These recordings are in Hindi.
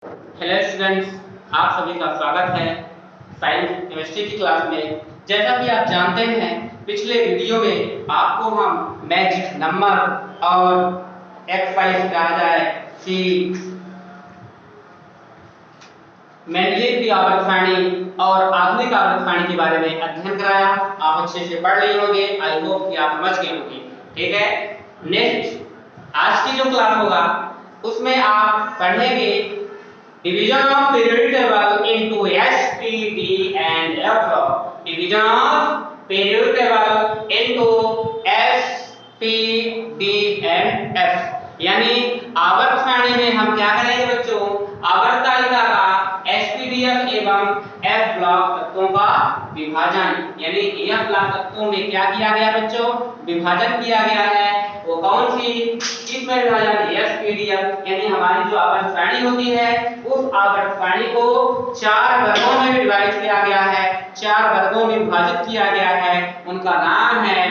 हेलो स्टूडेंट्स, आप सभी का स्वागत है साइंस केमिस्ट्री की क्लास में। जैसा कि आप जानते हैं, पिछले वीडियो में आपको हम मैजिक नंबर और एक्सरसाइज कहा जाए कि मेंडलीव की आवर्तसारणी और आधुनिक आवर्तसारणी के बारे में अध्ययन कराया। आप अच्छे से पढ़ लिए होंगे, आई होप कि आप समझ गए होंगे। ठीक है, नेक्स्ट आज की जो क्लास होगा उसमें आप पढ़ेंगे division of periodic table into S, P, D and F log. Division of periodic table into S, P, D and F. यानी आवर्त सारणी में हम क्या करेंगे बच्चों, आवर्त तालिका का SPDF एवं F ब्लॉक तत्वों का विभाजन, यानी F ब्लॉक तत्वों में क्या किया गया बच्चों, विभाजन किया गया है। वो कौन सी, किसमें विभाजन, SPDF, यानी हमारी जो आवर्त सारणी होती है उस आवर्त सारणी को 4 वर्गों में डिवाइड किया गया है, 4 वर्गों में विभाजित किया गया है। उनका नाम है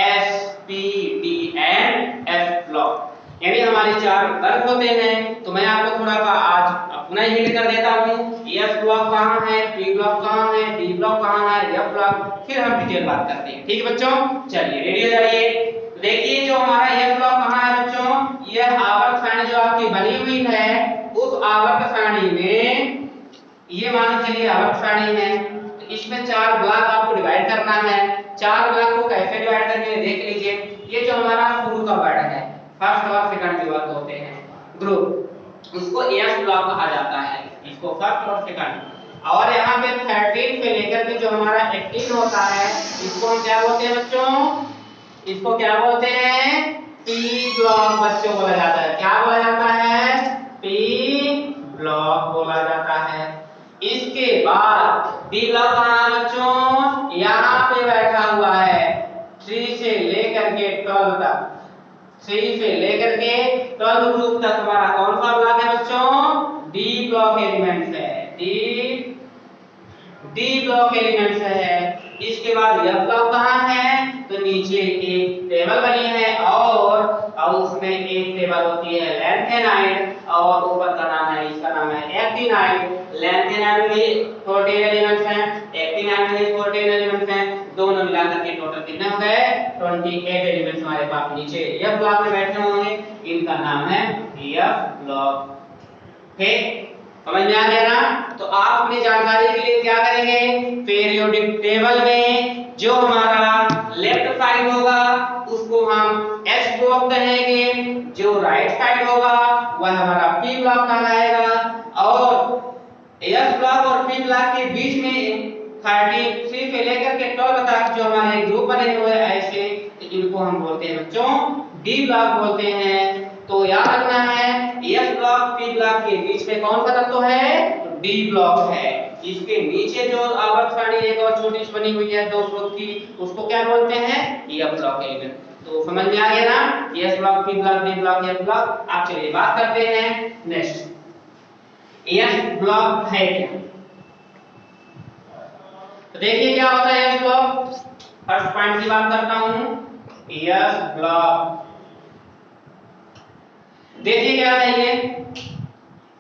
S, P, D and F block. यानी हमारे 4 वर्ग होते हैं। तो मैं आपको थोड़ा सा आज पुनः हिंट कर देता हूं, F ब्लॉक कहां है, P ब्लॉक कहां है, D ब्लॉक कहां है, F ब्लॉक, फिर हम डिटेल बात करते हैं। ठीक है बच्चों, चलिए रेडी हो जाइए। देखिए जो हमारा F ब्लॉक कहां है बच्चों, यह आवर्त सारणी जो आपकी बनी हुई है उस आवर्त सारणी में, ये मान चलिए आवर्त सारणी है, तो इसमें 4 ब्लॉक आपको डिवाइड करना है। 4 ब्लॉक को कैसे डिवाइड करेंगे देख लीजिए। ये जो हमारा शुरू का वर्ड है, फर्स्ट और सेकंड जो वर्ड होते हैं ग्रुप, उसको F ब्लॉक कहा जाता है, इसको फर्स्ट और सेकंड। और यहाँ पे 13 से लेकर के जो हमारा 18 होता है, इसको हम क्या बोलते हैं बच्चों, इसको क्या बोलते हैं, P ब्लॉक बच्चों बोला जाता है। क्या बोला जाता है, P ब्लॉक बोला जाता है। इसके बाद D ब्लॉक कहां है बच्चों, यहाँ पे बैठा हुआ है 3 से लेकर के 12 तक, 3 से लेकर के 12 ग्रुप तक हमारा कौन सा ब्लॉक है बच्चों, D ब्लॉक एलिमेंट्स है, डी ब्लॉक एलिमेंट्स है। इसके बाद F ब्लॉक कहां है, तो नीचे एक टेबल बनी है और उसमें एक टेबल होती है लैंथेनाइड और ऊपर का नाम है, इसका नाम है एक्टिनाइड। लैंथेनाइड में 14 एलिमेंट्स हैं, एक्टिनाइड में 14 एलिमेंट्स हैं, दोनों मिलाकर के टोटल कितने हो गए, 28 एलिमेंट्स हमारे पास नीचे F ब्लॉक में बैठे होंगे। इनका नाम है F ब्लॉक। ठीक, समझ में आ गया ना। तो आप अपनी जानकारी के लिए क्या करेंगे, पीरियोडिक टेबल में जो हमारा लेफ्ट साइड होगा उसको हम S ब्लॉक कहेंगे, जो राइट साइड होगा वह हमारा P ब्लॉक कहलाएगा। और S ब्लॉक और P ब्लॉक के बीच में 33 से लेकर के 12 तक जो हमारे ग्रुप बने हुए हैं ऐसे, इनको हम बोलते हैं बच्चों D ब्लॉक बोलते हैं। तो याद रखना है S ब्लॉक P ब्लॉक के बीच में कौन सा तत्व है, तो D ब्लॉक है। इसके नीचे जो आवर्त सारणी एक और छोटी सी बनी हुई है 2 स्रोत की, उसको क्या बोलते हैं, F ब्लॉक एलिमेंट। तो समझ में आ गया ना, S block, P block, D block, F block. आप चलिए बात करते हैं नेक्स्ट, S ब्लॉक है क्या। तो देखिए क्या होता है S ब्लॉक। फर्स्ट पॉइंट की बात करता हूं, S ब्लॉक देखिए क्या है,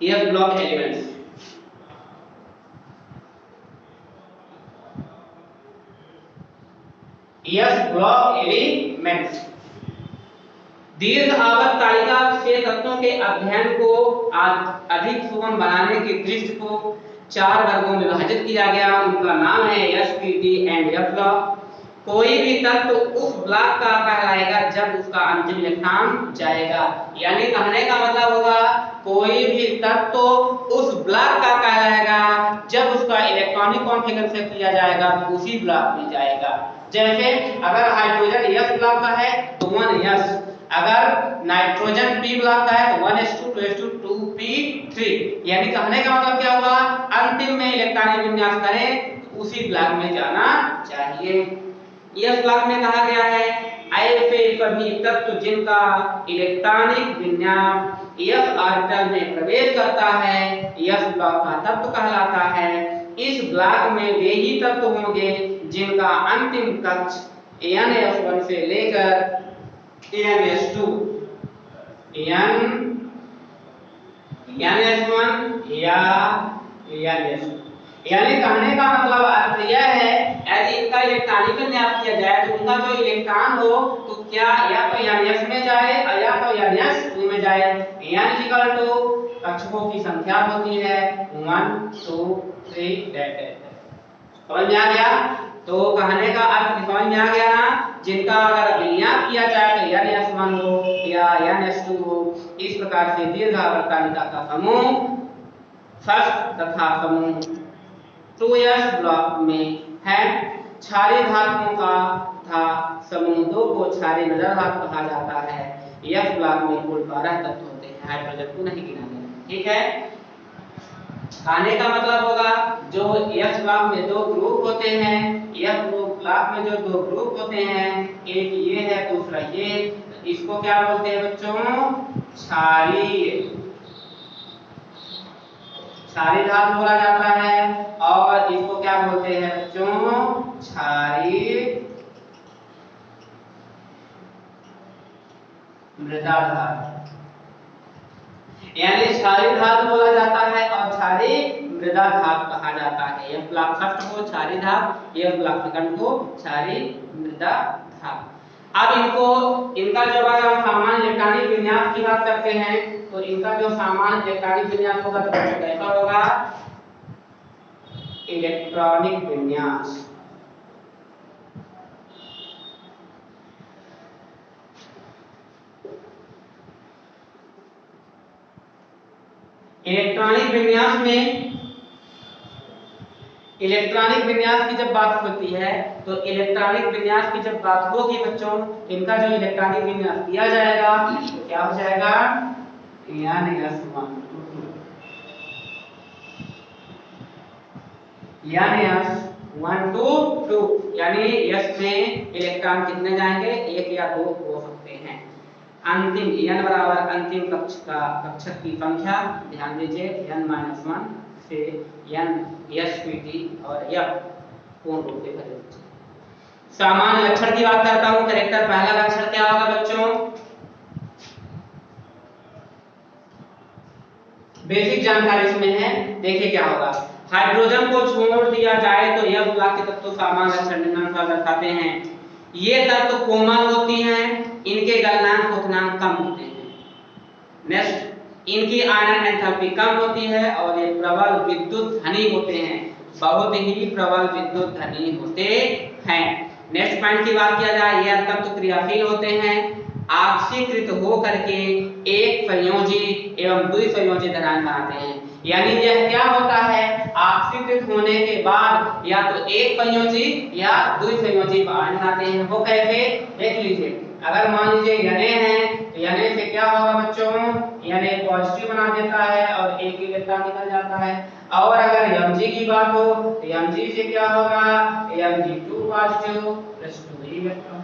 ये F block elements. F block elements दीर्घ आवर्त तालिका से तत्वों के अध्ययन को अधिक सुगम बनाने की दृष्टि को 4 वर्गों में विभाजित किया गया। उनका नाम है S, P, D and F block. कोई भी तत्व उस ब्लॉक का कहलाएगा जब उसका अंतिम इलेक्ट्रॉन जाएगा। यानी कहने का मतलब होगा कोई भी तत्व उस ब्लॉक का कहलाएगा जब उसका इलेक्ट्रॉनिक कॉन्फ़िगरेशन किया जाएगा तो उसी ब्लॉक में जाएगा। जैसे अगर हाइड्रोजन S ब्लॉक का है तो 1s, अगर नाइट्रोजन P ब्लॉक का है तो 1s2 2s2 2p3। यानी कहने का मतलब क्या होगा, अंतिम में इलेक्ट्रॉनिक विन्यास करें तो उसी ब्लॉक में जाना चाहिए। इस ब्लॉक में कहा गया है ऐसे सभी तत्व जिनका इलेक्ट्रॉनिक विन्यास s ऑर्बिटल में प्रवेश करता है s ब्लॉक का तत्व कहलाता है। इस ब्लॉक में वे ही तत्व होंगे जिनका अंतिम कक्ष ns1 से लेकर ns2 n यानी S1 या S2। यानी कहने का मतलब अर्थ यह है यदि इनका इलेक्ट्रॉनिक विन्यास किया जाए तो उनका जो इलेक्ट्रॉन हो तो क्या या तो यानी S में जाए या तो यानी S2 में जाए। यानी इक्वल टू कक्षकों की संख्या होती है 1 2 3 समझ में आ गया। तो कहने का अर्थ समझ में आ गया ना, जिनका अगर विन्यास किया जाए तो यानी S1 हो या यानी S2 हो। इस प्रकार से दीर्घावर्तानिका का समूह फर्स्ट तथा समूह 2s ब्लॉक में है। क्षारीय धातुओं का तथा समूह 2 को क्षारीय मृदा धातु कहा जाता है। f ब्लॉक में कुल 12 तत्व होते हैं, हाइड्रोजन को नहीं गिना गया। ठीक है, कहने का मतलब होगा जो s ब्लॉक में 2 ग्रुप होते हैं, f ब्लॉक में जो 2 ग्रुप होते हैं, एक ये है दूसरा ये, इसको क्या बोलते हैं बच्चों? क्षारीय धातु बोला जाता है। और इसको क्या बोलते हैं बच्चों? क्षारीय मृदा धातु। यानी क्षारीय धातु बोला जाता है और क्षारीय मृदा धातु कहा जाता है। यह ब्लॉक फर्स्ट को क्षारीय धातु, यह ब्लॉक सेकंड को क्षारीय मृदा धातु। अब इनका जब अगर हम सामान्य इलेक्ट्रॉनिक विन्यास की बात करते हैं तो इनका जो सामान्य इलेक्ट्रॉनिक विन्यास होगा तो कैसा होगा? इलेक्ट्रॉनिक विन्यास इलेक्ट्रॉनिक विन्यास की जब बात होती है तो इलेक्ट्रॉनिक विन्यास की जब बात होगी बच्चों, इनका जो इलेक्ट्रॉनिक विन्यास दिया जाएगा तो क्या हो जाएगा? यानी S1 यानी S1 2 2 यानी S में इलेक्ट्रॉन कितने जाएंगे? 1 या 2 हो सकते हैं। अंतिम n बराबर अंतिम कक्षक की संख्या, ध्यान दीजिए n-1 से n spt और f पूर्ण रूप से भरे। सामान्य लक्षण की बात करता हूं, कैरेक्टर पहला लक्षण क्या होगा बच्चों? बेसिक जानकारी इसमें है, देखिए क्या होगा। हाइड्रोजन को छोड़ दिया जाए तो यह ब्लॉक के तत्व सामान्य लक्षण निम्नानुसार दर्शाते हैं। ये तत्व कोमल होती हैं, इनके गलनांक क्वथनांक कम होते हैं। नेक्स्ट, इनकी आयनन एंथैल्पी कम होती है और ये प्रबल विद्युत धनी होते हैं, बहुत ही प्रबल विद्युत धनी होते हैं। नेक्स्ट पॉइंट की बात किया जाए, यह तत्व क्रियाशील होते हैं, ऑक्सीकृत होकर के एक संयोजी एवं द्विसंयोजी धनायन बनाते हैं। यानी यह क्या होता है? ऑक्सीकृत होने के बाद या तो एक संयोजी या द्विसंयोजी आयन बनाते हैं। वो कैसे? देख लीजिए, अगर मान लीजिए Na है तो Na से क्या होगा बच्चों? Na पॉजिटिव बना देता है और एक इलेक्ट्रॉन निकल जाता है। और अगर Mg की बात हो तो Mg से क्या होगा? Mg2 positive plus 2 electron.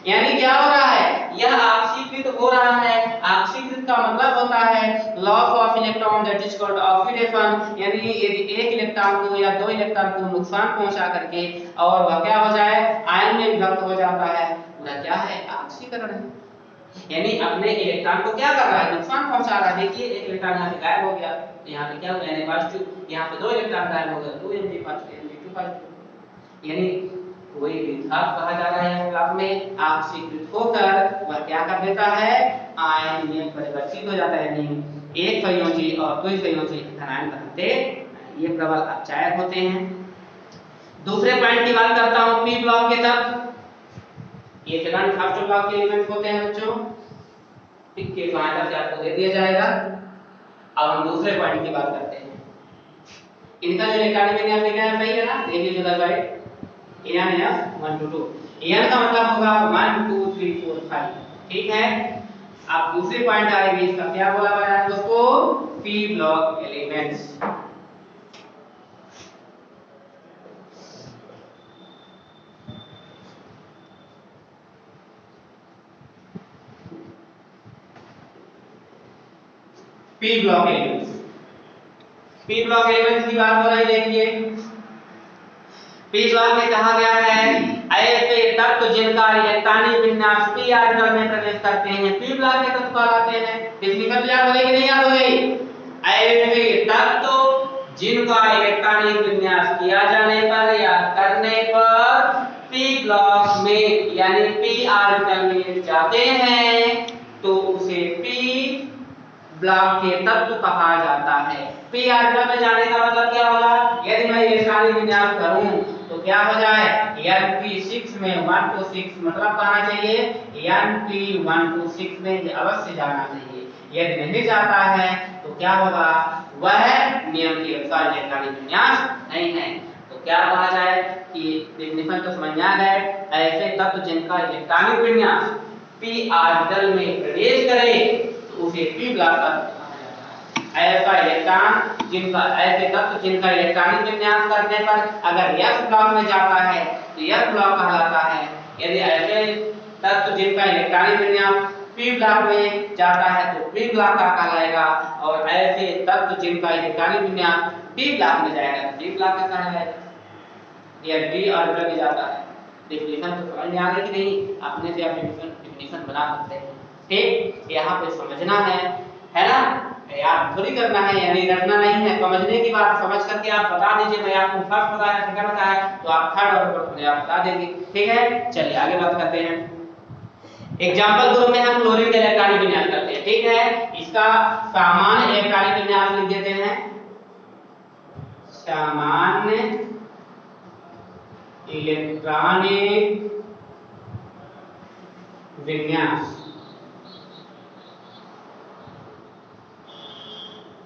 यानी क्या हो रहा है? यह ऑक्सीकृत हो रहा है। ऑक्सीकृत का मतलब होता है loss of electron, that is called oxidation. यानी यदि एक इलेक्ट्रॉन को या 2 इलेक्ट्रॉन को नुकसान पहुंचा करके और वह क्या हो जाए? आयन में विभक्त हो जाता है, पूरा क्या है? ऑक्सीकरण है। यानी अपने इलेक्ट्रॉन को क्या कर रहा है? नुकसान पहुंचा रहा है। देखिए एक इलेक्ट्रॉन यहाँ से गायब हो गया, यहाँ पे क्या हुआ? Na पॉजिटिव, यहाँ पे 2 इलेक्ट्रॉन गायब हो गए, 2 Mg पॉजिटिव Mg2 पॉजिटिव। यानी कोई विद्युत कहा जा रहा है ब्लॉक में ऑक्सीकृत होकर वह क्या कर देता है? आयन में परिवर्तित हो जाता है, यानी एक संयोजी और द्विसंयोजी धनायन बनाते। ये प्रबल अपचायक होते हैं। दूसरे पॉइंट की बात करता हूं, पी ब्लॉक के तत्व, ये सेकंड फर्स्ट ब्लॉक के एलिमेंट होते हैं बच्चों, टिक के सहायता से आपको दे दिया जाएगा। अब हम दूसरे पॉइंट की बात करते हैं। इनका जो इलेक्ट्रॉनिक विन्यास लिखा है सही है ना? देख लीजिए उधर साइड, NF 1 to 2, N का मतलब होगा 1 2 3 4 5। ठीक है, अब दूसरी पॉइंट आएगी, इसका क्या बोला गया है दोस्तों? P block elements. P block elements, P block elements की बात हो रही, देखिए पी ब्लॉक में कहा गया है ऐसे तत्व जिनका इलेक्ट्रॉनिक विन्यास पी ऑर्बिटल में प्रवेश करते हैं पी ब्लॉक के तत्व कहलाते हैं। डिफिकल्ट याद हो गई कि नहीं याद हो गई? ऐसे तत्व जिनका इलेक्ट्रॉनिक विन्यास किया जाने पर या करने पर p ब्लॉक में यानी p ऑर्बिटल में जाते हैं तो उसे p ब्लॉक के तत्व कहा जाता है। p ऑर्बिटल में जाने का मतलब क्या होगा? यदि मैं इलेक्ट्रॉनिक विन्यास करूं तो क्या हो जाए? np6 में 1 to 6 मतलब कहना चाहिए np1 to 6 में अवश्य जाना चाहिए। यदि नहीं जाता है तो क्या होगा? वह नियम के अनुसार इलेक्ट्रॉनिक विन्यास नहीं है। तो क्या कहा जाए कि डेफिनेशन तो समझ आ गए। ऐसे तत्व जिनका इलेक्ट्रॉनिक विन्यास p ऑर्बिटल में प्रवेश करे तो उसे p ब्लॉक तत्व कहा जाता है। ऐसा इलेक्ट्रॉन जिनका ऐसे तत्व जिनका इलेक्ट्रॉनिक विन्यास करने पर अगर s ब्लॉक में जाता है तो s ब्लॉक कहलाता है। यदि ऐसे तत्व जिनका इलेक्ट्रॉनिक विन्यास p ब्लॉक में जाता है तो p ब्लॉक का कहलाएगा, और ऐसे तत्व जिनका इलेक्ट्रॉनिक विन्यास d ब्लॉक में जाएगा तो d ब्लॉक का कहलाएगा। या d ऑर्बिटल में जाता है। डेफिनेशन तो समझ में आ गई कि नहीं? अपने से आप डेफिनेशन बना सकते हैं। ठीक, यहाँ पे समझना है ना? याद थोड़ी करना है, यानी रटना नहीं है। समझने की बात समझ करके आप बता दीजिए। मैं आपको फर्स्ट बताया, सेकंड बताया तो आप थर्ड और फोर्थ आप बता देंगे। ठीक है, चलिए आगे बात करते हैं। एग्जांपल ग्रुप में हम क्लोरीन का इलेक्ट्रॉनिक विन्यास करते हैं। ठीक है, इसका सामान्य इलेक्ट्रॉनिक विन्यास लिख देते हैं। सामान्य इलेक्ट्रॉनिक विन्यास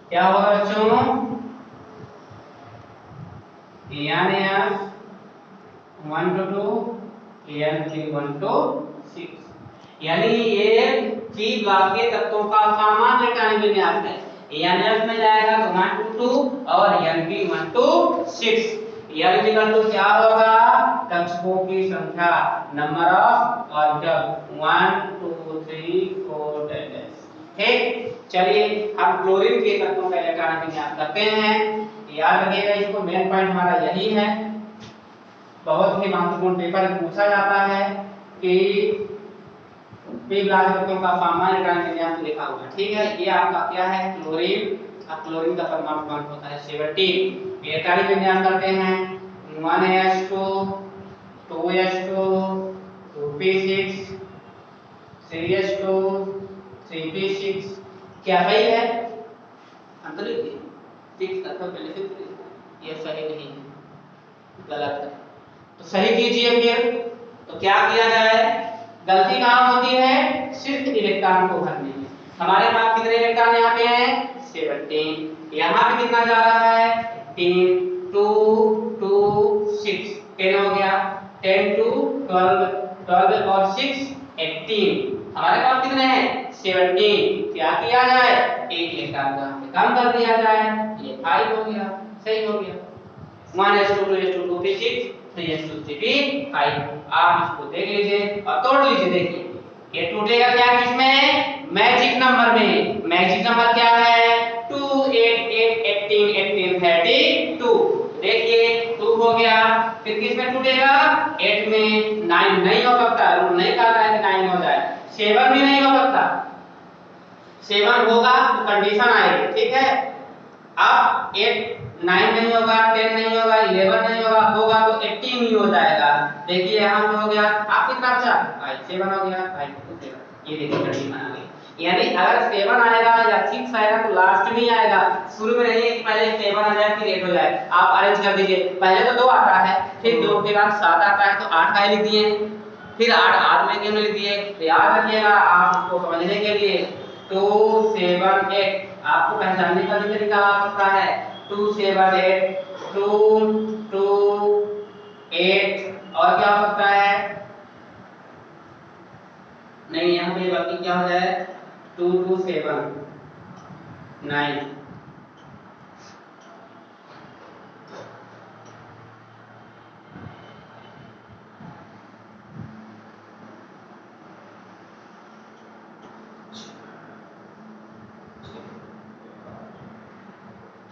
क्या होगा बच्चों? NF 1 to 2 NC 1 to 6, यानी ये p ब्लॉक के तत्वों का सामान्य इलेक्ट्रॉनिक विन्यास है। NF में जाएगा तो 1 to 2 और NP 1 to 6। यानी तो क्या होगा? कक्षकों की संख्या, नंबर ऑफ ऑर्बिटल 1 2 3 4 10। ठीक, चलिए हम क्लोरीन के तत्वों का इलेक्ट्रॉनिक विन्यास करते हैं। याद रखिएगा, इसको मेन पॉइंट हमारा यही है। बहुत ही महत्वपूर्ण पेपर पूछा जाता है कि p ब्लॉक तत्वों का सामान्य इलेक्ट्रॉनिक विन्यास लिखा हुआ है। ठीक है, ये आपका क्या है? क्लोरीन। अब क्लोरीन का परमाणु क्रमांक होता है 17। इलेक्ट्रॉनिक विन्यास करते हैं 1s2 2s2 2p6 3s2 3p6। क्या सही है? हम तो लिखिए 6 तत्व पहले से, ये सही नहीं है, गलत है। तो सही कीजिए फिर। तो क्या किया जाए? गलती कहाँ होती है? सिर्फ इलेक्ट्रॉन को भरने में। हमारे पास कितने इलेक्ट्रॉन यहाँ पे हैं? 17। यहाँ पे कितना जा रहा है? 3 2 2 6 10 हो गया। 10 to 12 12 और 6 18। हमारे पास कितने हैं? 17। क्या किया जाए? एक इलेक्ट्रॉन यहाँ पे कम कर दिया जाए, ये 5 हो गया। सही हो गया। 1s2 2s2 2p6 3s2 3p5। आप इसको देख लीजिए और तोड़ लीजिए। देखिए ये टूटेगा क्या? किसमें? मैजिक नंबर में। मैजिक नंबर क्या है? 2 8 8 18 18 32। देखिए 2 हो गया। फिर किस में टूटेगा? 8 में। 9 नहीं हो सकता, रूल नहीं कहता है कि 9 हो जाए। 7 भी नहीं हो सकता। 7 होगा तो कंडीशन आएगी। ठीक है, अब 8 9 नहीं होगा, 10 नहीं होगा, 11 नहीं होगा तो 18 ही हो जाएगा। देखिए यहाँ पे हो गया। आप कितना बचा? 7 हो गया। 5 ये देखिए कंडीशन आ गई। यानी अगर 7 आएगा या 6 आएगा तो लास्ट में ही आएगा, शुरू में नहीं है कि पहले 7 आ जाए फिर 8 हो जाए। आप अरेंज कर दीजिए। पहले तो 2 आता है, फिर 2 के बाद 7 आता है तो 8 का लिख दिए, फिर 8 आध में क्यों लिख दिए? तो याद रखिएगा आप इसको समझने के लिए 2 7 8 आपको पहचानने का भी तरीका आ सकता है। 2 7 8 2 2 8 और क्या हो सकता है? नहीं, यहाँ पे बाकी क्या हो जाए? 2 2 7 9।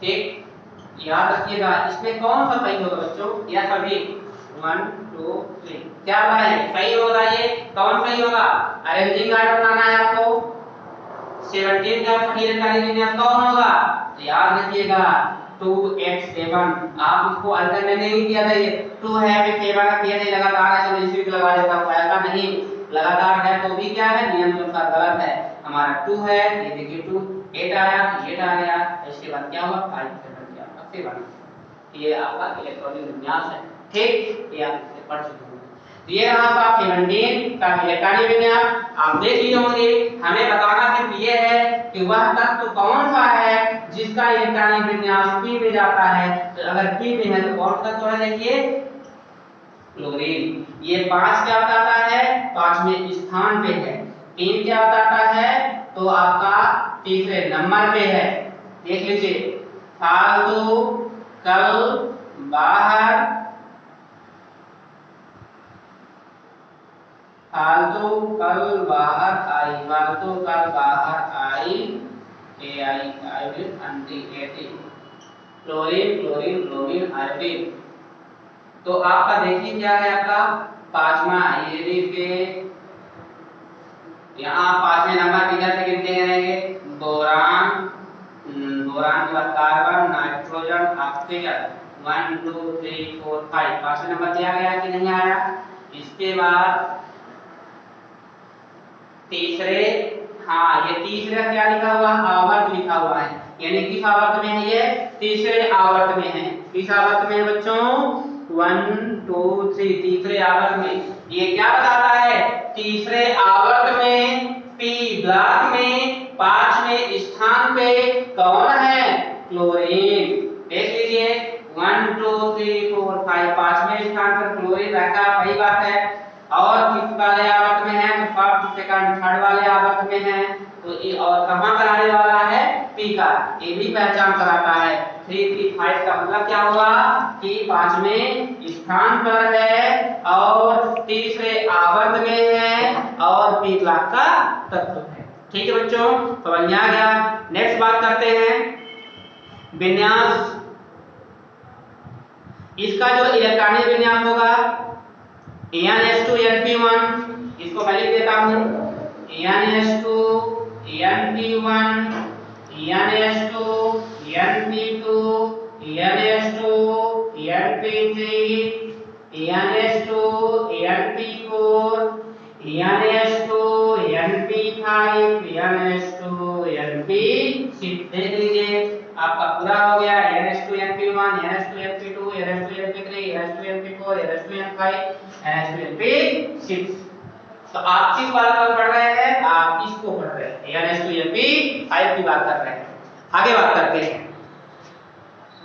ठीक, याद रखिएगा इसमें कौन सा सही होगा बच्चों? या सभी 1 2 3 क्या है? सही होगा। ये कौन सही होगा? अरेंजिंग आर्डर बनाना है आपको। 17 का सही इलेक्ट्रॉनिक विन्यास कौन होगा? तो याद रखिएगा 2x7 आप इसको अल्टरनेट नहीं किया था, ये 2 है अभी 7 का किया नहीं, लगातार है तो इसी को लगा देता हूं, ऐसा नहीं लगातार है तो भी क्या है नियम के अनुसार गलत है। हमारा 2 है, ये देखिए 2 8 आया 8 आ गया, इसके बाद क्या हुआ 5 से बन गया अब 7। ये आपका इलेक्ट्रॉनिक विन्यास है, ठीक, ये आप इससे पढ़ चुके होंगे। तो ये रहा आपका 17 का इलेक्ट्रॉनिक विन्यास, आप देख लिए होंगे। हमें बताना सिर्फ ये है कि वह तत्व कौन सा है जिसका इलेक्ट्रॉनिक विन्यास p में जाता है। तो अगर p में है तो कौन सा तत्व है, देखिए क्लोरीन। ये 5 क्या बताता है, 5वें स्थान पे है। 3 क्या बताता है, तो आपका तीसरे नंबर पे है। देख लीजिए, फालतू कल बाहर, फालतू कल बाहर आई, फालतू कल बाहर आई, iodine anti chlorine chlorine chlorine iodine. तो आपका देखिए क्या है आपका 5वां, ये देखिए यहाँ 5वें नंबर पे कैसे गिनते रहेंगे, बोरान, बोरान के बाद कार्बन, नाइट्रोजन, ऑक्सीजन 1 2 3 4 5, 5वें नंबर दिया गया कि नहीं आया। इसके बाद तीसरे, हाँ ये तीसरा क्या लिखा हुआ, आवर्त लिखा हुआ है, यानी किस आवर्त में है, ये तीसरे आवर्त में है। किस आवर्त में है बच्चों, 1 2 3 तीसरे आवर्त में। ये क्या बताता है, तीसरे आवर्त में p ब्लॉक में 5वें स्थान पे कौन है, क्लोरीन। देख लीजिए 1 2 3 4 5, 5वें स्थान पर क्लोरीन रखा, सही बात है। और किस वाले आवर्त में है, तो फर्स्ट सेकंड थर्ड वाले आवर्त में है। तो ये और कहां पर आने वाला है, p का, ये भी पहचान कराता है। 3 3 5 का मतलब क्या हुआ कि 5वें स्थान पर है और तीसरे आवर्त में है और p ब्लॉक का तत्व है। ठीक है बच्चों, समझ में आ गया। नेक्स्ट बात करते हैं विन्यास। इसका जो इलेक्ट्रॉनिक विन्यास होगा NH2 NP1, इसको मैं लिख देता हूं NH2 NP1 NH2 NP2 NH2 NP3 NH2 NP4 NH2 NP5 NH2 NP6। देख लीजिए आपका पूरा हो गया NH2 NP1 NH2 NP2 NH2 NP3 NH2 NP4 NH2 NP5 NH2 NP6। तो आप किस बात पर पढ़ रहे हैं, आप इसको पढ़ रहे हैं, NH2 NP5 की बात कर रहे हैं। आगे बात करते हैं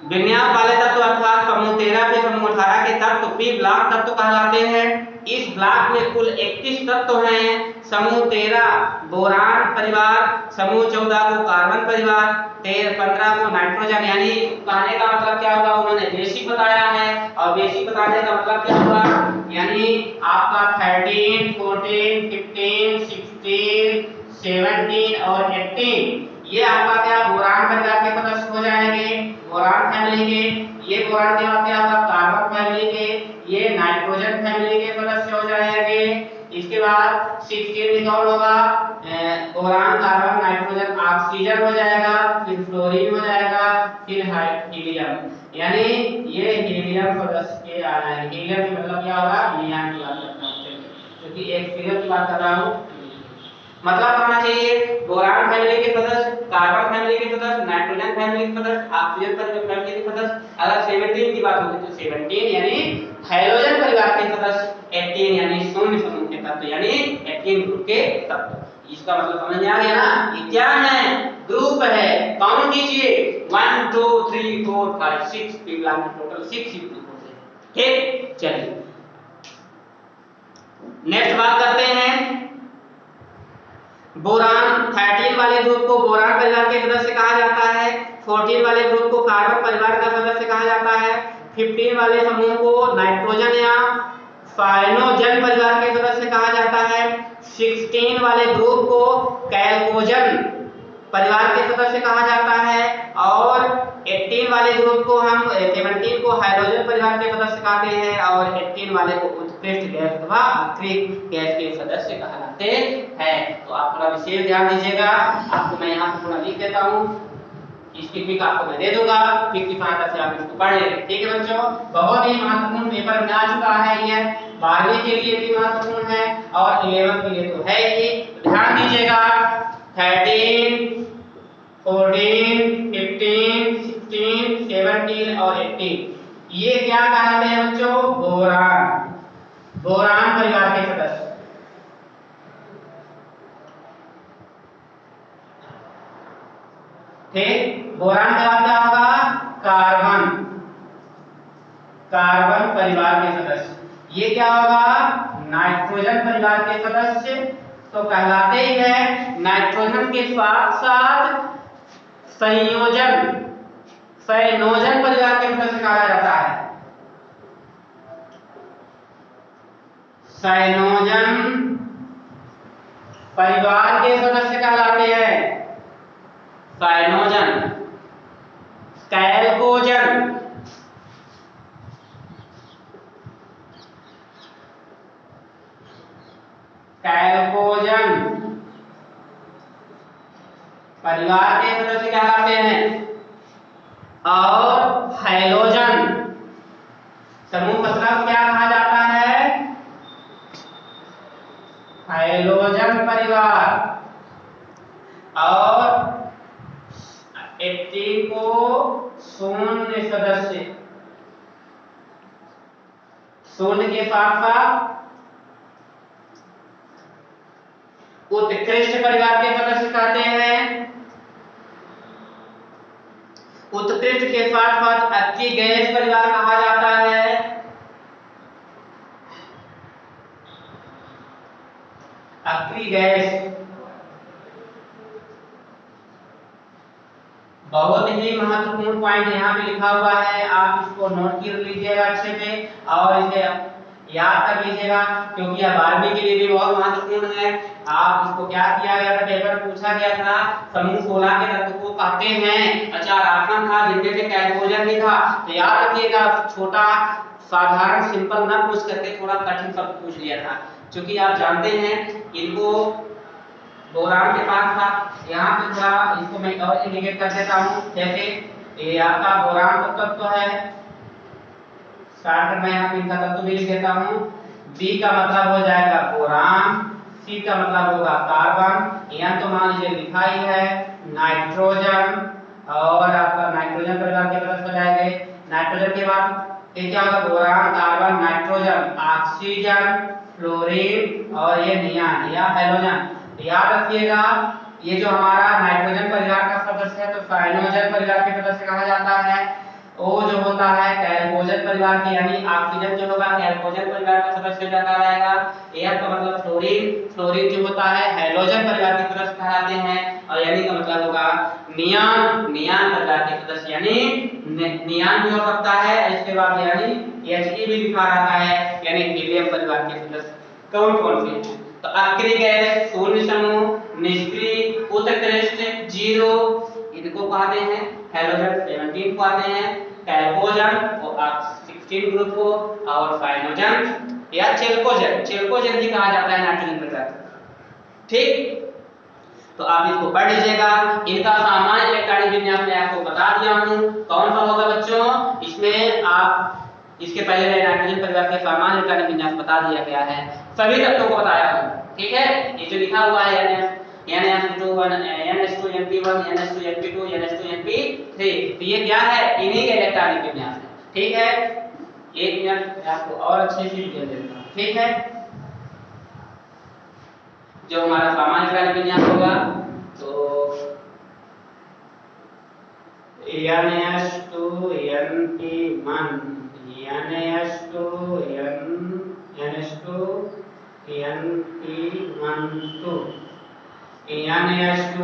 विन्यास वाले तत्व अर्थात समूह 13 से समूह 18 के तत्व p ब्लॉक तत्व कहलाते हैं। इस ब्लॉक में कुल 31 तत्व हैं। समूह 13 बोरान परिवार, समूह 14 को कार्बन परिवार, 15 को नाइट्रोजन। यानी कहने का मतलब क्या हुआ, उन्होंने बेसिक बताया है और बेसिक बताने का मतलब क्या हुआ, यानी आपका 13 14 15 16 17 और 18 ये आपका क्या बोरान परिवार के सदस्य हो जाएंगे, बोरान फैमिली के। ये बोरान के बाद क्या होगा, कार्बन फैमिली के, ये नाइट्रोजन फैमिली के सदस्य हो जाएंगे। इसके बाद 16 में कौन होगा, बोरान कार्बन नाइट्रोजन ऑक्सीजन हो जाएगा, फिर फ्लोरीन हो जाएगा, फिर हीलियम। यानी ये हीलियम सदस्य के आ जाएंगे। हीलियम का मतलब क्या होगा, नियान की बात करता हूं, क्योंकि एक फिगर की बात कर रहा हूं। मतलब करना चाहिए बोरान फैमिली के सदस्य, कार्बन फैमिली के सदस्य, नाइट्रोजन फैमिली के सदस्य, ऑक्सीजन फैमिली के सदस्य। अगर 17 की बात होगी तो 17 यानी हाइड्रोजन परिवार के सदस्य, 18 यानी शून्य समूह के तत्व, यानी 18 ग्रुप के तत्व। इसका मतलब समझ में आ गया ना, ये क्या है, ग्रुप है। काउंट कीजिए 1 2 3 4 5 6 टोटल 6 ग्रुप होते हैं। ठीक, चलिए नेक्स्ट बात करते हैं बोरान। 13 वाले ग्रुप को बोरान परिवार के सदस्य कहा जाता है, 14 वाले ग्रुप को कार्बन परिवार का सदस्य कहा जाता है, 15 वाले समूह को नाइट्रोजन या फाइनोजन परिवार के सदस्य कहा जाता है, 16 वाले ग्रुप को कैल्कोजन परिवार के सदस्य कहा जाता है और 18 वाले ग्रुप को हम 17 को हाइड्रोजन परिवार के सदस्य कहते हैं और 18 वाले को उत्कृष्ट गैस अथवा आंतरिक गैस के सदस्य कहलाते हैं। तो आप थोड़ा विशेष ध्यान दीजिएगा, आपको मैं यहाँ पे थोड़ा लिख देता हूँ। इसकी पिक आपको मैं दे दूंगा, पिक की सहायता से आप इसको पढ़ लेंगे। ठीक है बच्चों, बहुत ही महत्वपूर्ण पेपर में आ चुका है ये, 12वीं के लिए भी महत्वपूर्ण है और 11th के लिए तो है ही। ध्यान दीजिएगा 13, 14, 15, 16, 17 और 18 ये क्या कहलाते हैं बच्चों? बोरान, बोरान परिवार के सदस्य। ठीक, बोरान का मतलब क्या होगा? कार्बन, कार्बन परिवार के सदस्य। ये क्या होगा? नाइट्रोजन परिवार के सदस्य तो कहलाते ही है। नाइट्रोजन के साथ साथ संयोजन, संयोजन परिवार के सदस्य कहा जाता है। संयोजन परिवार के सदस्य कहलाते हैं। संयोजन, कैल्कोजन, कैल्कोजन परिवार के सदस्य कहलाते हैं। और हैलोजन समूह मतलब क्या कहा जाता है? हैलोजन परिवार। और 18 को शून्य सदस्य, शून्य के साथ साथ उत्कृष्ट परिवार के सदस्य कहते हैं। उत्कृष्ट के साथ साथ अति गैस परिवार कहा जाता है। अति गैस बहुत ही महत्वपूर्ण पॉइंट यहाँ पे लिखा हुआ है, आप इसको नोट कर लीजिएगा अच्छे से और इसे याद कर लीजिएगा क्योंकि यह 12वीं के लिए भी बहुत महत्वपूर्ण है। आप इसको क्या किया गया था, पेपर पूछा गया था समूह 16 के तत्व को कहते हैं। अच्छा राशन था जिनमें से कैल्कोजन भी था, तो याद रखिएगा छोटा साधारण सिंपल ना पूछ करके थोड़ा कठिन शब्द पूछ लिया था, क्योंकि आप जानते हैं इनको बोरान के पास था। यहाँ पे थोड़ा इसको मैं और इंडिकेट कर देता हूँ, जैसे ये आपका बोरान का तत्व है, स्टार्टर में यहाँ पे इनका तत्व भी लिख देता हूँ। बी का मतलब हो जाएगा बोरान, सी का मतलब होगा कार्बन, यहाँ तो मान लीजिए लिखा ही है नाइट्रोजन, और आपका नाइट्रोजन परिवार के सदस्य हो जाएंगे। नाइट्रोजन के बाद ये क्या होगा? Boron, carbon, nitrogen, oxygen, fluorine और ये नियान या हैलोजन। याद रखिएगा ये जो हमारा नाइट्रोजन परिवार का सदस्य है तो साइनोजन परिवार के सदस्य कहा जाता है। ओ जो होता है कैल्कोजन परिवार के, यानी ऑक्सीजन जो होगा कैल्कोजन परिवार का सदस्य जाता रहेगा। एयर का मतलब फ्लोरीन, फ्लोरीन जो होता है हैलोजन परिवार के सदस्य कहलाते हैं। और यानी का मतलब होगा नियान, नियान परिवार के सदस्य, यानी नियान भी हो सकता है। इसके बाद यानी He भी लिखा रहता है, यानी हीलियम परिवार के सदस्य कौन कौन से हैं? तो अक्रिय गैस शून्य समूह, निष्क्रिय, उत्कृष्ट 0 इनको कहते हैं। हैलोजन 17 को आते हैं, कैल्कोजन और 16 ग्रुप को, और साइनोजन या चेल्कोजन, चेल्कोजन भी कहा जाता है नाइट्रोजन परिवार। ठीक, तो आप इसको पढ़ लीजिएगा। इनका सामान्य इलेक्ट्रॉनिक विन्यास मैं आपको बता दिया हूं कौन सा होगा बच्चों। इसमें आप इसके पहले नाइट्रोजन परिवार के सामान्य इलेक्ट्रॉनिक विन्यास बता दिया गया है, सभी तत्वों को बताया हूं। ठीक है, ये जो लिखा हुआ है NH2 NH2 NP1 NH2 NP2 NH2 NP3, तो ये क्या है? इन्हीं के इलेक्ट्रॉनिक विन्यास है। ठीक है, एक मिनट मैं आपको और अच्छे से डिटेल देता हूं। ठीक है, जो हमारा सामान्य इलेक्ट्रॉनिक विन्यास होगा तो NH2 NP1 NH2 NH2 NP12 NH2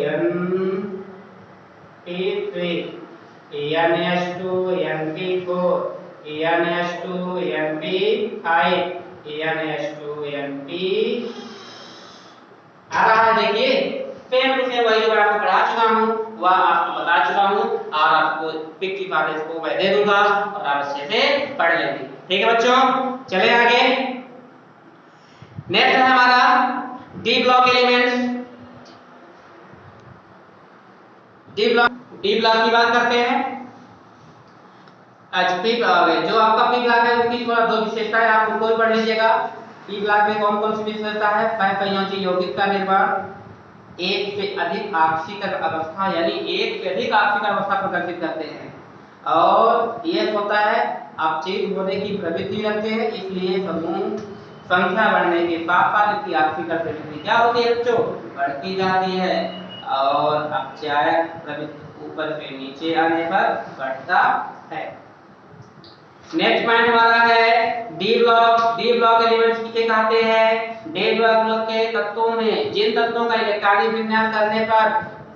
NP3 NH2 NP4 NH2 NP5 NH2 NP आ रहा है। देखिए सेम टू सेम वही जो मैं आपको पढ़ा चुका हूँ वह आपको बता चुका हूँ, और आपको पिक की बातें इसको मैं दे दूंगा और आप अच्छे से पढ़ लेंगे। ठीक है बच्चों, चले आगे। नेक्स्ट है हमारा D block elements. D block D block की बात करते हैं। अच्छा पी ब्लॉक जो आपका पी ब्लॉक है उसकी थोड़ा दो विशेषताएं आप उनको भी पढ़ लीजिएगा। पी ब्लॉक में कौन कौन सी विशेषता है? पह पहियों की यौगिक का निर्माण, एक से अधिक आक्सीकर अवस्था यानी एक से अधिक आक्सीकर अवस्था प्रदर्शित करते हैं, और यह होता है अपचयित होने की प्रवृत्ति रखते हैं, इसलिए समूह संख्या बढ़ने के साथ साथ इसकी आक्सीकर प्रवृत्ति क्या होती है बच्चों? बढ़ती जाती है, और अपचयक प्रवृत्ति ऊपर से नीचे आने पर बढ़ता है। नेक्स्ट पॉइंट हमारा है D block. D block elements किसे कहते हैं? डी ब्लॉक के तत्वों में जिन तत्वों का इलेक्ट्रॉनिक विन्यास करने पर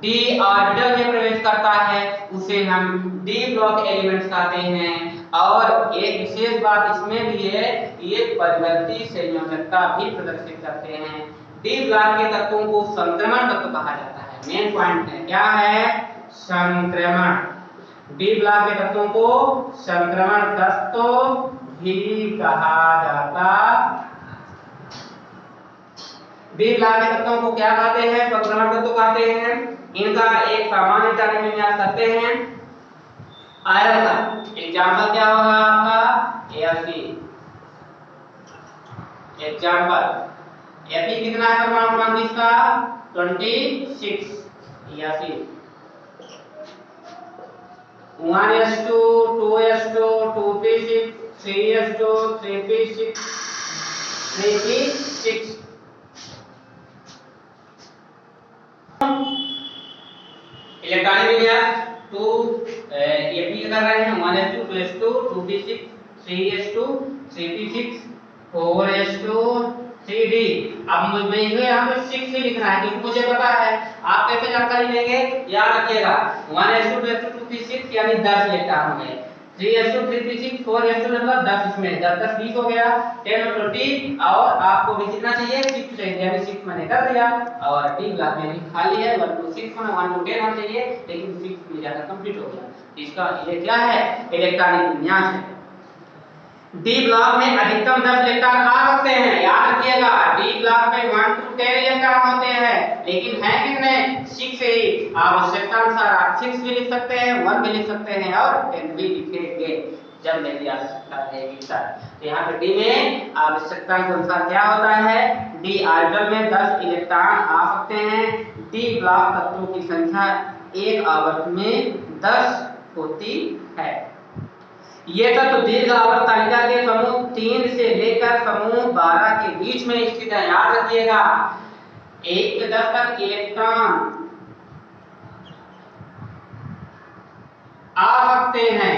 डी ऑर्बिटल में प्रवेश करता है उसे हम डी ब्लॉक एलिमेंट्स कहते हैं। और एक विशेष बात इसमें भी है, ये परिवर्ती संयोजकता भी प्रदर्शित करते हैं। डी ब्लॉक के तत्वों को संक्रमण तत्व कहा जाता है। मेन पॉइंट है क्या है? संक्रमण। डी ब्लॉक के तत्वों को संक्रमण तत्व भी कहा जाता। डी ब्लॉक के तत्वों को क्या कहते हैं? संक्रमण तत्व कहते हैं। इनका एक सामान्य इलेक्ट्रॉनिक विन्यास करते हैं आयरन का। एग्जांपल क्या होगा आपका? Fe। एग्जांपल Fe कितना है परमाणु क्रमांक इसका? 26। Fe 1s2 2s2 2p6 3s2 3p6 3p6। Electronic विन्यास 2 ये पी कर रहे हैं 1s2 2s2 2p6 3s2 3p6 4s2 3d। अब मुझे यहाँ पे 6 ही लिखना है क्योंकि मुझे पता है। आप कैसे जानकारी लेंगे? याद रखिएगा 1s2 2s2 2p6 यानी 10 इलेक्ट्रॉन हो गए, 3s2 3p6 4s2 मतलब 10, इसमें 10 10 20 हो गया, 10 और 20, और आपको भी कितना चाहिए? 6 चाहिए, यानी 6 मैंने कर दिया। और डी ब्लॉक में भी खाली है 1 to 6 होना 1 to 10 होना चाहिए, लेकिन 6 में जाकर कंप्लीट हो गया। इसका ये क्या है? इलेक्ट्रॉनिक विन्यास है। डी ब्लॉक में अधिकतम 10 इलेक्ट्रॉन आ सकते हैं। याद रखिएगा डी ब्लॉक में 1 to 10 इलेक्ट्रॉन होते हैं, लेकिन है कितने? 6 ही। आवश्यकता अनुसार आप 6 भी लिख सकते हैं, 1 भी लिख सकते हैं, और 10 भी लिखेंगे जब मेरी आवश्यकता रहेगी सर। तो यहाँ पे डी में आवश्यकता के अनुसार क्या होता है? डी ऑर्बिटल में 10 इलेक्ट्रॉन आ सकते हैं। डी ब्लॉक तत्वों की संख्या एक आवर्त में 10 होती है। ये तत्व दीर्घ आवर्त तालिका के समूह 3 से लेकर समूह 12 के बीच में स्थित है। याद रखिएगा 1 से 10 तक इलेक्ट्रॉन आ सकते हैं।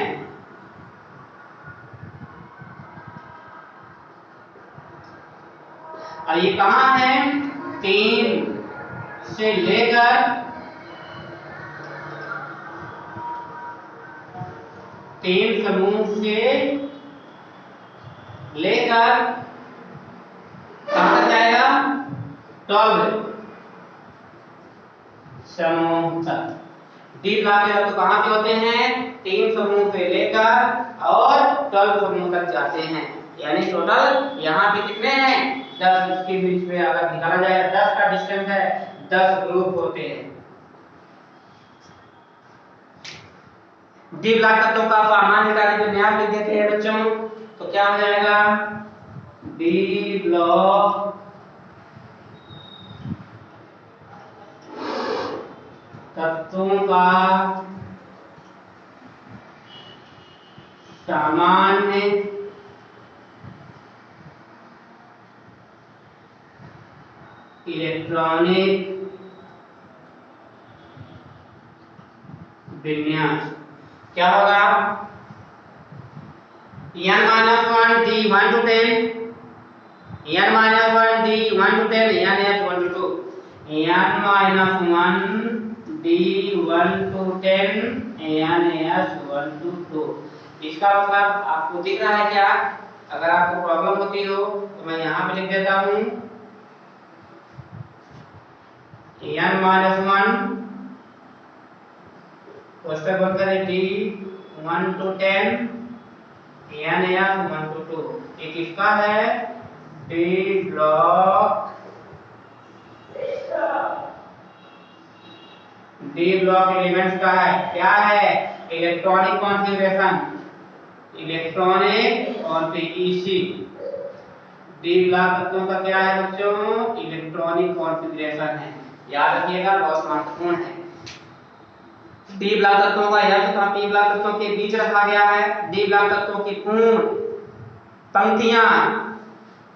और ये कहां है? 3 से लेकर 3 समूह से लेकर कहां तक जाएगा? 12 समूह तक। डी ब्लॉक के तत्व कहां से होते हैं? 3 समूह से लेकर और 12 समूह तक जाते हैं, यानी टोटल यहाँ पे कितने हैं? 10। इसके बीच में अगर निकाला जाए 10 का डिस्टेंस है, 10 ग्रुप होते हैं। डी ब्लॉक तत्वों का सामान्य इलेक्ट्रॉनिक विन्यास लिख देते हैं बच्चों, तो क्या हो जाएगा? डी ब्लॉक तत्वों का सामान्य इलेक्ट्रॉनिक विन्यास क्या होगा? n-1 d 1 to 10, n-1 d 1 to 10, n-s 1 to 2, n-1 d 1 to 10, n-s 1 to 2। इसका मतलब आपको दिख रहा है क्या? अगर आपको प्रॉब्लम होती हो तो मैं यहाँ पे लिख देता हूँ n-1 उसका बंद करें d 1 to 10, n-s 1 to 2। ये किसका है? D block D block elements का है, क्या है? इलेक्ट्रॉनिक कॉन्फ़िगरेशन, इलेक्ट्रॉनिक और ईसी। डी ब्लॉक तत्वों का क्या है बच्चों? इलेक्ट्रॉनिक कॉन्फ़िगरेशन है, याद रखिएगा, बहुत महत्वपूर्ण है। डी ब्लॉक तत्वों का यह तथा पी ब्लॉक तत्वों के बीच रखा गया है। डी ब्लॉक तत्वों की पूर्ण पंक्तियां,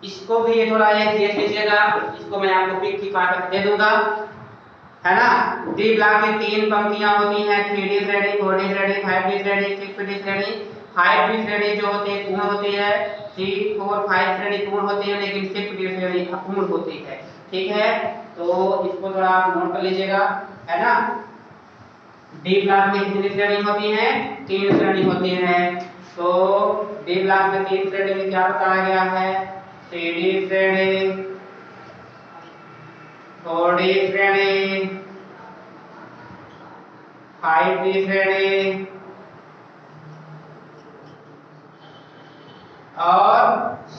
इसको भी ये थोड़ा एक देख लीजिएगा, इसको मैं आपको पिक की पाठ दे दूंगा, है ना। डी ब्लॉक में 3 पंक्तियां होती हैं, 3D threading, 4D threading, 5D threading, 6D threading. 5D threading जो होती है पूर्ण होती है, 3, 4, 5 थ्रेडिंग पूर्ण होती है, लेकिन 6D थ्रेडिंग अपूर्ण होती है, ठीक है। तो इसको थोड़ा आप नोट कर लीजिएगा, है ना। डी ब्लॉक में कितनी थ्रेडिंग होती है? 3 थ्रेडिंग होती है। तो डी ब्लॉक में 3 थ्रेडिंग में क्या बताया गया है? 3D threading, 4D threading, 5D threading और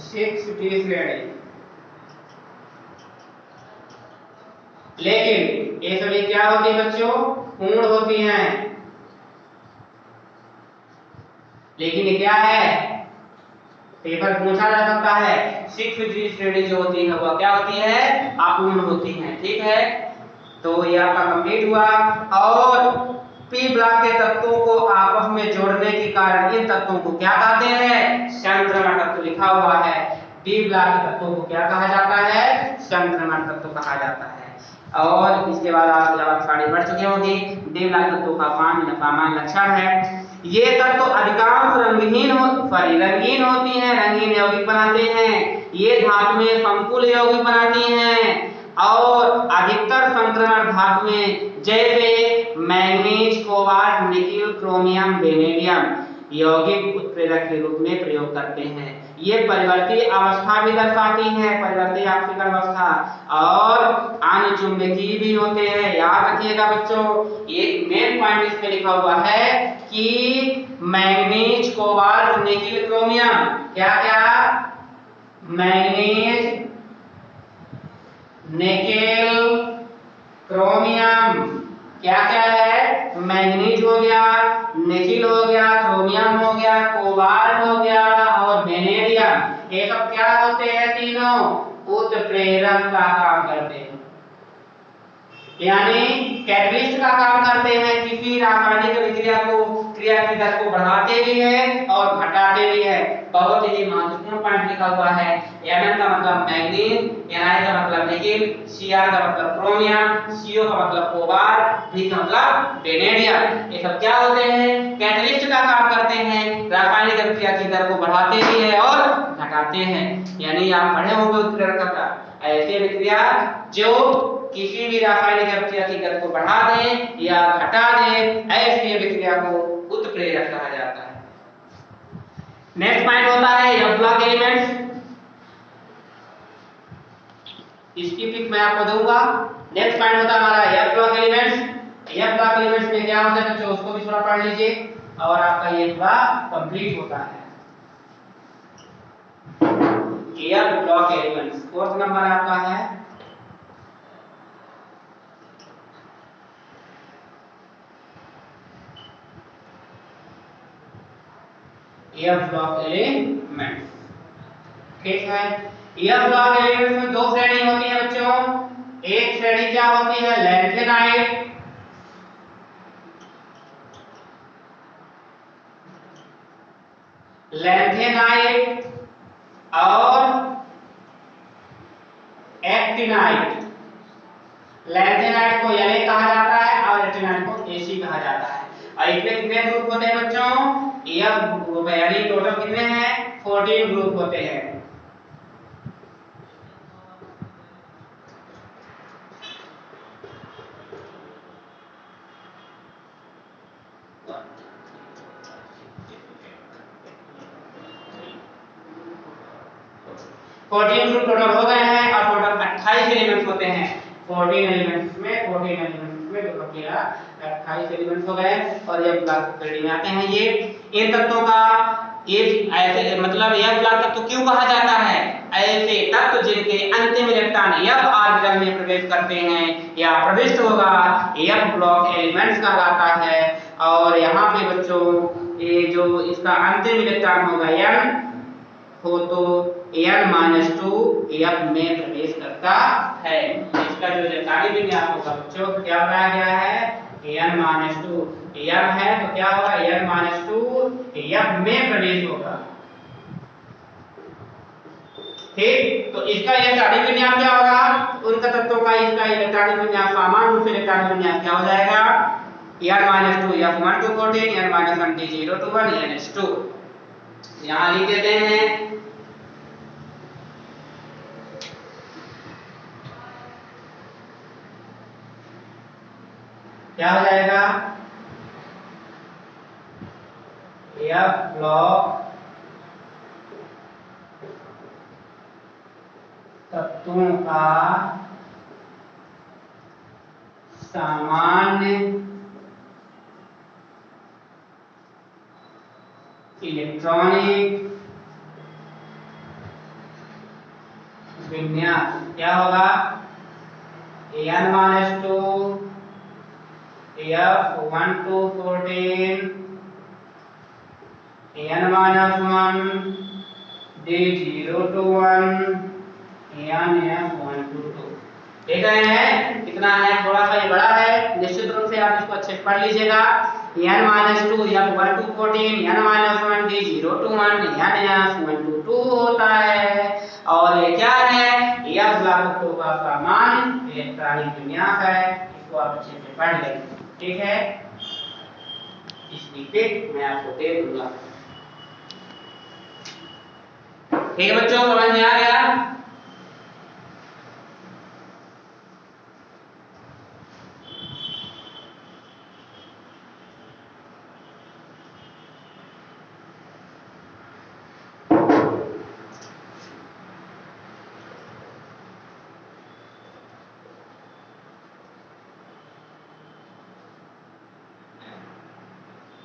6D थ्रेडिंग। लेकिन ये सभी क्या होती है बच्चों? पूर्ण होती हैं। लेकिन ये क्या है? पेपर पूछा जा सकता है, 6D थ्रेडिंग जो होती है वह क्या होती है? अपूर्ण होती है, ठीक है। तो ये आपका कंप्लीट हुआ। और पी ब्लॉक के तत्वों को आपस में जोड़ने के कारण इन तत्वों को क्या कहते हैं? संक्रमण तत्व लिखा हुआ है। डी ब्लॉक के तत्वों को क्या कहा जाता है? संक्रमण तत्व कहा जाता है। और इसके बाद आप जब आप साड़ी बढ़ चुके होंगे, डी ब्लॉक तत्वों का सामान्य लक्षण है, ये तत्व अधिकांश रंगहीन होती हैं, रंगीन यौगिक बनाते हैं। ये धातुएं संकुल यौगिक बनाती हैं और अधिकतर संक्रमण धातुएं जैसे manganese, cobalt, nickel, chromium, vanadium यौगिक उत्प्रेरक के रूप में प्रयोग करते हैं। ये परिवर्ती अवस्था भी दर्शाती है, परिवर्ती ऑप्टिकल अवस्था, और अनुचुंबकीय भी होते हैं। याद रखिएगा बच्चों, एक मेन पॉइंट इस पे लिखा हुआ है कि मैंगनीज, कोबाल्ट, निकेल, क्रोमियम, क्या क्या? मैंगनीज, निकेल, क्रोमियम, क्या क्या है? मैंगनीज हो गया, निकेल हो गया, क्रोमियम हो गया, कोबाल्ट हो गया और वेनेडियम। ये सब क्या होते हैं? तीनों उत्प्रेरक का काम करते हैं, यानी कैटलिस्ट का काम करते हैं। किसी रासायनिक क्रिया की दर को बढ़ाते भी हैं और घटाते भी हैं। बहुत ही महत्वपूर्ण पॉइंट लिखा हुआ है। Mn का मतलब मैंगनीज, Ni का मतलब निकेल, Cr का मतलब क्रोमियम, Co का मतलब कोबाल्ट, V का मतलब वेनेडियम। ये सब क्या होते हैं? कैटलिस्ट का काम करते हैं, रासायनिक क्रिया की दर को बढ़ाते भी हैं और घटाते हैं। यानी आप पढ़े होंगे उत्प्रेरक का, ऐसे विक्रिया जो किसी भी रासायनिक अभिक्रिया की दर को बढ़ा दें या घटा दें, ऐसी अभिक्रिया को उत्प्रेरक कहा जाता है। नेक्स्ट पॉइंट होता है एफ ब्लॉक एलिमेंट्स। इसकी पिक मैं आपको दूंगा। नेक्स्ट पॉइंट होता है हमारा F block elements. F block elements में क्या होता है बच्चों, उसको भी थोड़ा पढ़ लीजिए और आपका ये पूरा कंप्लीट होता है। F block elements 4th number आपका है। एफ ब्लॉक एलिमेंट्स, ठीक है। एफ ब्लॉक एलिमेंट्स में 2 श्रेणी होती है बच्चों। एक श्रेणी क्या होती है? लैंथेनाइट, लैंथेनाइट और एक्टिनाइट। लैंथेनाइट कोLa कहा जाता है और एक्टिनाइट को Ac कहा जाता है। और इसमें कितने ग्रुप होते हैं बच्चों? एफ ग्रुप है, यानी टोटल कितने हैं? 14 ग्रुप होते हैं। ग्रुप टोटल हो गए हैं और टोटल 28 एलिमेंट्स होते हैं। 14 एलिमेंट्स में टोटल किया 28 एलिमेंट्स हो गए और ये ब्लॉक श्रेणी में आते हैं। ये इन तत्वों का एक ऐसे मतलब यह ब्लॉक तत्व क्यों कहा जाता है? ऐसे तत्व जिनके अंतिम इलेक्ट्रॉन F ऑर्बिटल में प्रवेश करते हैं या प्रविष्ट होगा F ब्लॉक एलिमेंट्स कहलाता है। और यहाँ पे बच्चों ये जो इसका अंतिम इलेक्ट्रॉन होगा N हो तो N-2 F में प्रवेश करता है। इसका जो इलेक्ट्रॉनिक विन्यास होगा बच्चों क्या बनाया गया है N-2 F है तो क्या होगा N-2 F में प्रवेश होगा। ठीक, तो इसका इलेक्ट्रॉनिक विन्यास क्या होगा उनका तत्वों का इसका इलेक्ट्रॉनिक विन्यास सामान्य रूप से इलेक्ट्रॉनिक विन्यास क्या हो जाएगा N-2 F1-214 N-1 D021 NH2। यहाँ लिख देते हैं क्या हो जाएगा F ब्लॉक तत्वों का सामान्य इलेक्ट्रॉनिक विन्यास क्या होगा N-2 F1-214 N-1 D021 NF1-2। देख रहे हैं कितना है, थोड़ा सा ये बड़ा है, निश्चित रूप से आप इसको अच्छे से पढ़ लीजिएगा। N-2 F1-214 N-1 D021 NF1-2 होता है। और ये क्या है F ब्लॉक तत्वों का सामान्य इलेक्ट्रॉनिक विन्यास है। इसको आप अच्छे से पढ़ लेंगे, ठीक है। इसकी पिक मैं आपको दे दूंगा। ठीक है बच्चों, समझ में आ गया।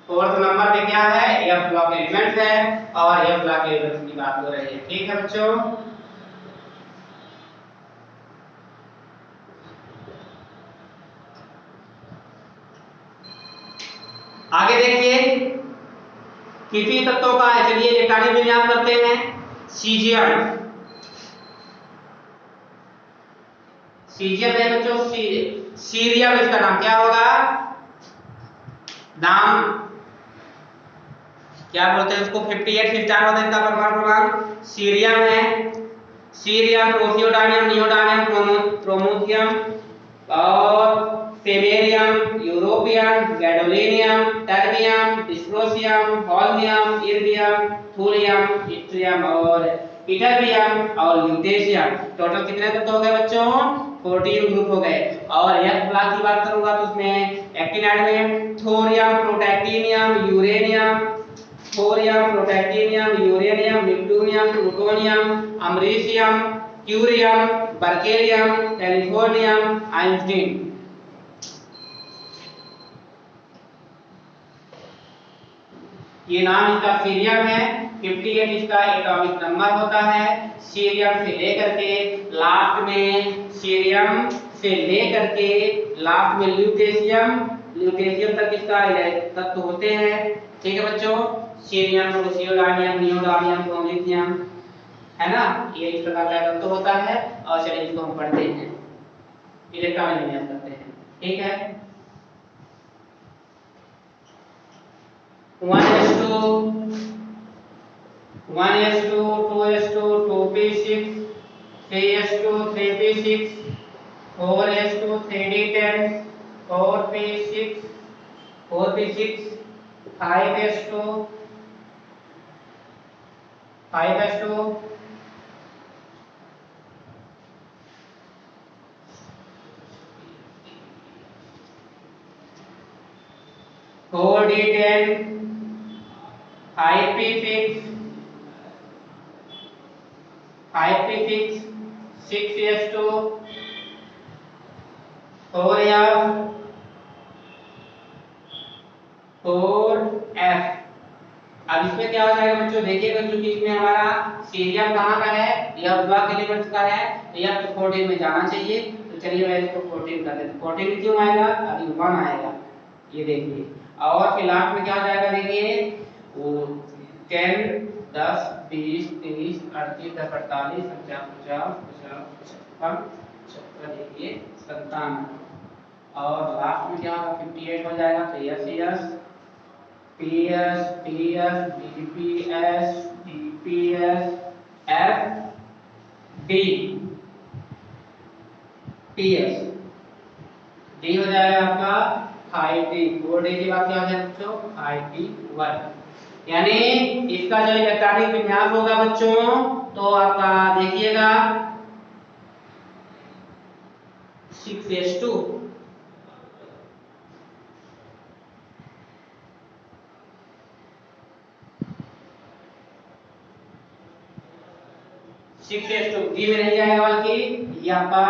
फोर्थ नंबर पे क्या है F ब्लॉक एलिमेंट्स है और F ब्लॉक एलिमेंट्स की बात हो रही है, ठीक है बच्चों। आगे देखिए किसी तत्वों का चलिए इलेक्ट्रॉनिक विन्यास करते हैं। सीजियम है बच्चों, सीरियम इसका नाम क्या होगा, नाम क्या बोलते हैं उसको 58 से स्टार्ट होता है इसका परमाणु क्रमांक। सीरियम है, सीरियम, प्रोसियोडानियम, नियोडानियम, प्रोमोथियम और samarium, europium, gadolinium, terbium, dysprosium, holmium, erbium, thulium, yttrium और इटरबियम और ल्यूटेशियम। टोटल कितने तत्व हो गए बच्चों 14 ग्रुप हो गए। और F ब्लॉक की बात करूंगा तो उसमें एक्टिनाइड में thorium, protactinium, uranium, thorium, protactinium, uranium, neptunium, plutonium, americium, curium, berkelium, californium, Einstein. ये नाम इसका सीरियम है। 58 इसका एटॉमिक नंबर होता है। सीरियम से लेकर के लास्ट में सीरियम से लेकर के लास्ट में ल्यूटेशियम तक इसका तत्व होते हैं, ठीक है बच्चों। सीरियम, प्रोसियोडानियम, नियोडानियम, प्रोमेथियम, है ना, ये इस प्रकार का तत्व होता है। और चलिए इसको हम पढ़ते हैं, इलेक्ट्रॉनिक विन्यास करते हैं, ठीक है। 1s2 1s2 2s2 2p6 3s2 3p6 4s2 3d10 4p6 5s2 4d10 5p6 6s2 4f अब इसमें क्या हो जाएगा बच्चों, देखिएगा क्योंकि इसमें हमारा सीरियल कहाँ का है, यह ब्लॉक एलिमेंट्स का है, तो यह तो 14 में जाना चाहिए। तो चलिए मैं इसको 14 कर देता हूं। 14 में क्यों आएगा, अभी 1 आएगा, ये देखिए। और फिर लास्ट में क्या हो जाएगा, देखिए वो 10 10 20 30 38 48 49 50 55 56 देखिए 57, और लास्ट में क्या होगा 58 हो जाएगा। तो yes yes PS PS DPS DPS F D PS D हो जाएगा आपका 5D। 4D के बाद क्या हो जाएगा बच्चों, 5D1। यानी इसका जो इलेक्ट्रॉनिक विन्यास होगा बच्चों, तो आपका देखिएगा 6s2 6s2 डी में नहीं जाएगा, बल्कि ये आपका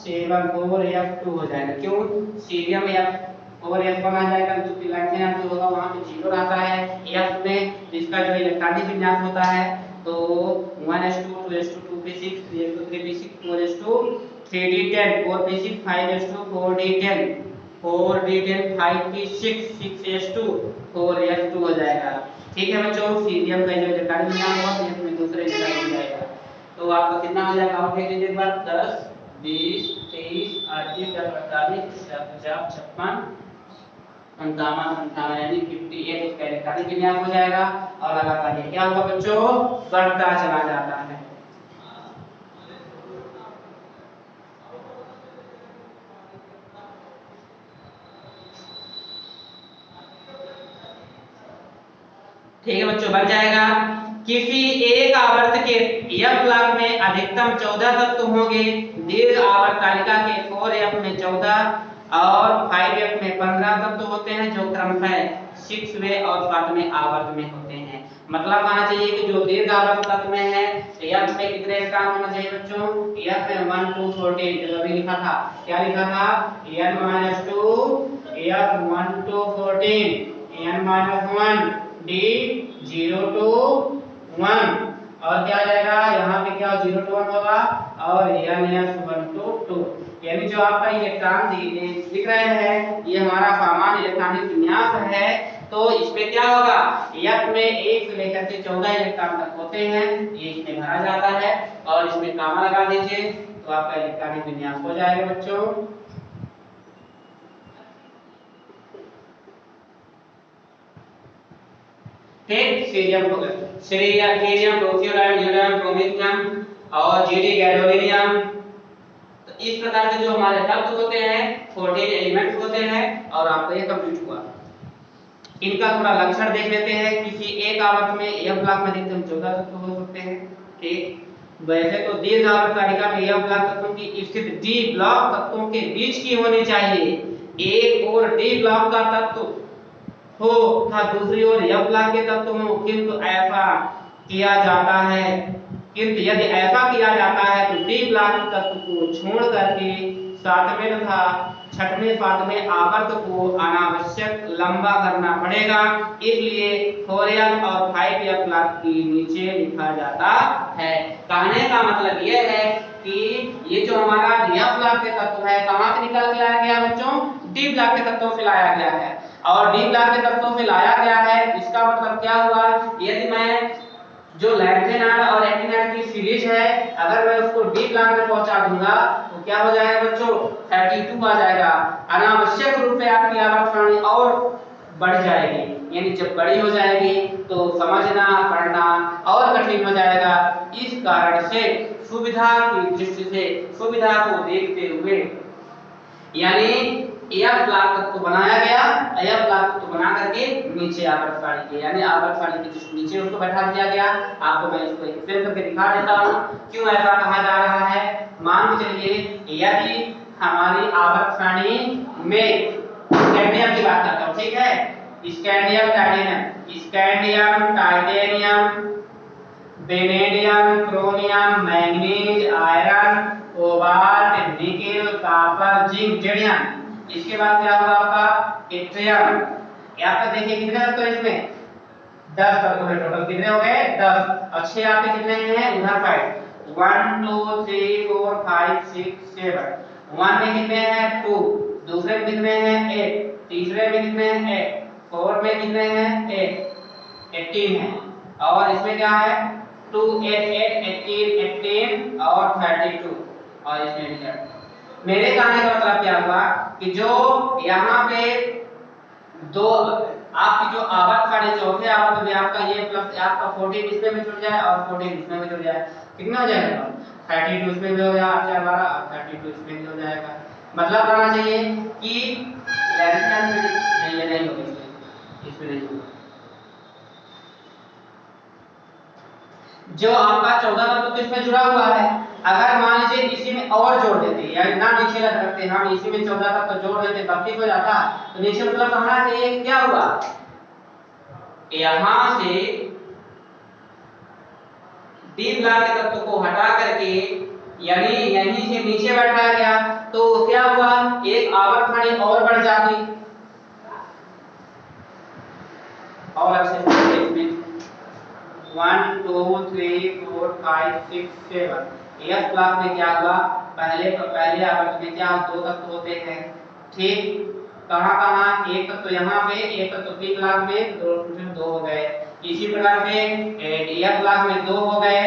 74f2 हो जाएगा। क्यों, सीरियम f4 f1 आ जाएगा, क्योंकि लाइन जो होगा वहां पे 0 रहता है f में। इसका जो इलेक्ट्रॉनिक विन्यास होता है तो 1s2 2s2 2p6 3s2 3p6 4s2 3d10 4p6 5s2 4d10 4d10 5p6 6s2 4s2 हो जाएगा। ठीक है बच्चों, सीरियम का जो इलेक्ट्रॉनिक विन्यास होगा तो इसमें दूसरे इलेक्ट्रॉनिक हो जाएगा। तो आपका कितना हो जाएगा, आप देख लीजिए एक बार, 10 20 23 38 48 50 56 57 58 यानी 58 इसका इलेक्ट्रॉनिक विन्यास हो जाएगा। और लगातार ये क्या होगा बच्चों, बढ़ता चला जाता है। ठीक है बच्चों, बन जाएगा। किसी एक आवर्त के f ब्लॉक में अधिकतम 14 तत्व होंगे। दीर्घ आवर्त तालिका के 4f में 14 और 5f में 15 तत्व होते हैं, जो क्रमशः 6वें और 7वें आवर्त में होते हैं। मतलब आना चाहिए कि जो दीर्घ आवर्त तत्व में है, f में कितने इलेक्ट्रॉन होना चाहिए बच्चों, f में 1 2 14, जो अभी लिखा था, क्या लिखा था, n-2 f 1 to 14 n-1 d 0 to 1, और क्या आ जाएगा यहाँ पे, क्या 0 to 1 होगा, और n-1 to 2। यानी जो आपका इलेक्ट्रॉन दिख रहे हैं ये हमारा सामान्य इलेक्ट्रॉनिक विन्यास है। तो इसमें क्या होगा, f में 1 से लेकर के 14 इलेक्ट्रॉन तक होते हैं, ये इसमें भरा जाता है, और इसमें कामा लगा दीजिए तो आपका इलेक्ट्रॉनिक विन्यास हो जाएगा बच्चों। ठीक, सीरियम प्रोथियोलाइट न्यूरम प्रोमेथियम और जीडी गैडोलिनियम। तो इस प्रकार के जो हमारे तत्व होते हैं 14 एलिमेंट्स होते हैं, और आपको ये कंप्लीट हुआ। इनका थोड़ा लक्षण देख लेते हैं। किसी एक आवर्त में f ब्लॉक में अधिकतम 14 तत्व हो सकते हैं। ठीक, वैसे तो दीर्घ आवर्त तालिका में f ब्लॉक तत्वों की स्थिति d ब्लॉक तत्वों के बीच की होनी चाहिए। एक और d ब्लॉक का तत्व हो तथा दूसरी ओर f ब्लॉक के तत्व हो, किंतु ऐसा किया जाता है, किंतु यदि ऐसा किया जाता है तो d ब्लॉक तत्व को छोड़ करके 7वें तथा 6वें 7वें आवर्त को अनावश्यक लंबा करना पड़ेगा। इसलिए 4f और 5f ब्लॉक के नीचे लिखा जाता है। कहने का मतलब यह है कि ये जो हमारा f ब्लॉक के तत्व है कहां से निकल के लाया गया बच्चों, d ब्लॉक के तत्वों से लाया गया है। और डी ब्लॉक के तत्वों से लाया गया है, इसका मतलब क्या हुआ, यदि मैं जो लैंथेनाइड और एक्टिनाइड की सीरीज है अगर मैं उसको डी ब्लॉक में पहुंचा दूंगा तो क्या हो जाएगा बच्चों, 32 आ जाएगा। अनावश्यक रूप से आपकी आवर्त सारणी और बढ़ जाएगी, यानी जब बड़ी हो जाएगी तो समझना पढ़ना और कठिन हो जाएगा। इस कारण से सुविधा की दृष्टि से, सुविधा को देखते हुए, यानी f ब्लॉक तक तो बनाया गया, f ब्लॉक तक तो बना करके नीचे आवर्त सारणी के, यानी आवर्त सारणी के जिस नीचे उसको बैठा दिया गया। आपको मैं इसको एक्सप्लेन करके दिखा देता हूं क्यों ऐसा कहा जा रहा है। मान के चलिए यदि हमारी आवर्त सारणी में स्कैंडियम की बात करता हूं, ठीक है, scandium titanium, scandium titanium vanadium chromium manganese iron cobalt nickel copper zinc जेडियम। इसके बाद क्या होगा आपका इट्रियम। यहाँ पर देखिए कितने तत्व है इसमें, 10 तत्व है टोटल, कितने हो गए 10। और 6 आपके कितने हैं उधर साइड 1 2 3 4 5 6 7। 1 में कितने हैं 2, दूसरे में कितने हैं 8, तीसरे में कितने हैं 8, 4 में कितने हैं 8, 18 है। और इसमें क्या है 2 8 8 18 18 और 32 और इसमें भी 30। मेरे कहने का मतलब क्या हुआ कि जो यहाँ पे दो आपकी जो आवर्त साढ़े चौथे आवर्त में आपका ये प्लस आपका 14 इसमें भी जुड़ जाए और 14 इसमें भी जुड़ जाए, कितना हो जाएगा 32 इसमें भी हो गया 8 और 32 इसमें भी हो जाएगा। मतलब कहना चाहिए कि नहीं ये नहीं होगा, इसमें नहीं होगा। जो आपका 14 तत्व तो इसमें जुड़ा हुआ है, अगर मान लीजिए इसी में और जोड़ देते या ना नीचे रख सकते हम इसी में 14 तत्व तो जोड़ देते 32 हो जाता, तो नीचे मतलब कहना चाहिए क्या हुआ यहां से डी ब्लॉक के तत्व को हटा करके यानी यहीं से नीचे बैठाया गया तो क्या हुआ एक आवर्त सारणी और बढ़ जाती और अच्छे से इसमें 1 2 3 4 5 6 7 एफ ब्लॉक में क्या हुआ पहले आवर्त में क्या दो तत्व होते हैं, ठीक कहां एक तत्व यहाँ पे एक तत्व बी ब्लॉक में दो हो गए, इसी प्रकार से एफ ब्लॉक में 2 हो गए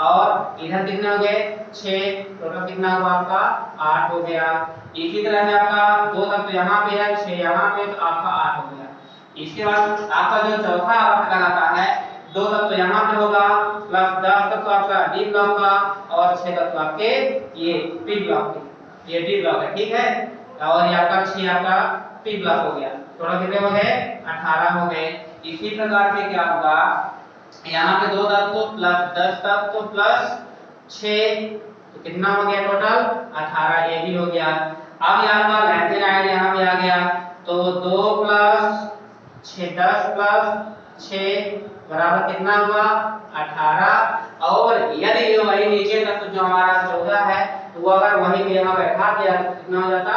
और इधर कितने हो गए 6, टोटल कितना हुआ आपका 8 हो गया। इसी तरह से आपका दो तत्व यहाँ पे है 6 यहाँ पे तो आपका 8 हो गया। इसके बाद आपका जो चौथा आवर्त लगाता है दो तत्व यहाँ पे होगा प्लस 10 तत्व आपका डी ब्लॉक का और 6 तत्व आपके ये पी ब्लॉक के, ये डी ब्लॉक है ठीक है, और ये आपका 6 आपका पी ब्लॉक हो गया। टोटल कितने हो गए 18 हो गए। इसी प्रकार से क्या होगा यहाँ पे दो तत्व प्लस 10 तत्व प्लस 6 तो कितना हो गया टोटल 18, ये भी हो गया। अब यहाँ का लेफ्ट हैंड साइड यहाँ पे आ गया तो 2 प्लस 6 10 प्लस 6 बराबर कितना हुआ 18। और यदि ये वही नीचे तक जो हमारा 14 है तो वो अगर वही पे यहाँ बैठा दिया तो कितना हो जाता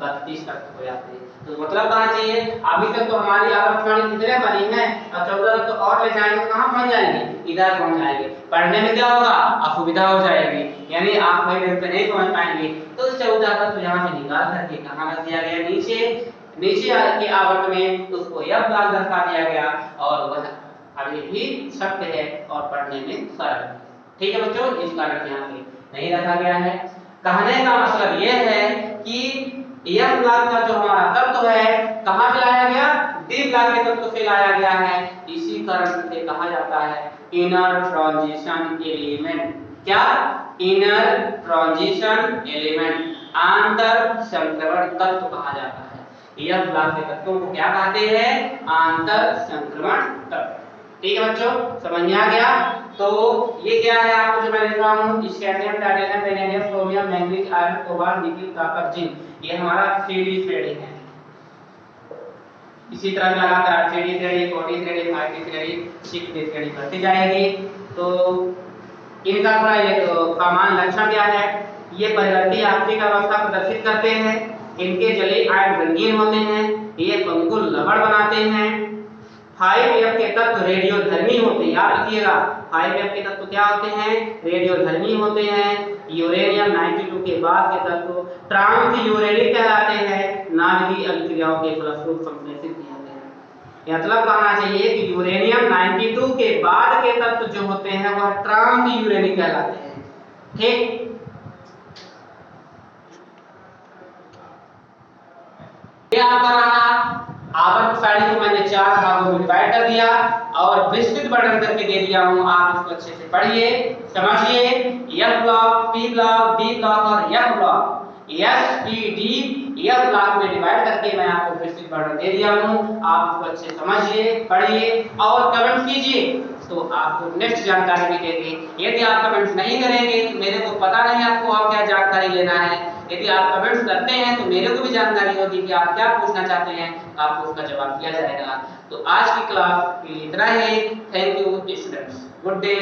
32 तक हो जाते। तो मतलब कहना चाहिए अभी तक तो हमारी आवर्त सारणी कितने बनी है और 14 तो और ले जाएंगे कहां पहुंच जाएंगे इधर पहुंच जाएंगे, पढ़ने में क्या होगा असुविधा हो जाएगी यानी आप वही ढंग से नहीं समझ पाएंगे। तो 14 तक तो यहां से निकाल करके कहां रख दिया गया नीचे के आवर्त में उसको यह ब्लॉक दर्शा दिया गया और वह अभी भी सत्य है और पढ़ने में सरल है। ठीक है बच्चों, इस कारण यहाँ पे नहीं रखा गया है। कहने का मतलब यह है कि यह ब्लॉक का जो हमारा तत्व है कहाँ से लाया गया डी ब्लॉक के तत्व से लाया गया है, इसी कारण से कहा जाता है इनर ट्रांजिशन एलिमेंट। क्या इनर ट्रांजिशन एलिमेंट आंतर संक्रमण तत्व कहा जाता है। यह ब्लॉक के तत्वों को क्या कहते हैं आंतर संक्रमण तत्व। ठीक है बच्चों, समझ में आ गया। तो ये क्या है आपको जो मैं लिख रहा हूँ scandium titanium vanadium chromium manganese iron cobalt nickel copper zinc, ये हमारा 3D थ्रेडिंग है। इसी तरह लगातार 3D threading 4D threading 5D threading 6D threading बढ़ती जाएगी। तो इनका थोड़ा ये सामान्य लक्षण क्या है, ये परिवर्ती आपसी का अवस्था प्रदर्शित करते हैं, इनके जलीय आयन रंगीन होते हैं, ये पंकुल लवण बनाते हैं। 5F के तत्व रेडियोधर्मी होते हैं, याद रखिएगा 5F के तत्व क्या होते हैं रेडियोधर्मी होते हैं। यूरेनियम 92 के बाद के तत्व ट्रांस यूरेनिक कहलाते हैं, नाभिकीय अभिक्रियाओं के फलस्वरूप संश्लेषित होते हैं। मतलब कहना चाहिए कि यूरेनियम 92 के बाद के तत्व जो होते हैं वह ट्रांस यूरेनिक कहलाते हैं। ठीक, ये आपका रहा आवर्त सारणी को मैंने 4 भागों में डिवाइड कर दिया और विस्तृत वर्णन करके दे दिया हूं, आप इसको अच्छे से पढ़िए समझिए। F block P block D block और F block S P D F block में डिवाइड करके मैं आपको विस्तृत वर्णन दे दिया हूं, आप इसको अच्छे से समझिए पढ़िए और कमेंट कीजिए तो आपको नेक्स्ट जानकारी भी देंगे। यदि आप कमेंट्स नहीं करेंगे तो मेरे को पता नहीं आपको और क्या जानकारी लेना है। यदि आप कमेंट्स करते हैं तो मेरे को भी जानकारी होगी कि आप क्या पूछना चाहते हैं, आपको उसका जवाब दिया जाएगा। तो आज की क्लास के लिए इतना ही। Thank you students, good day.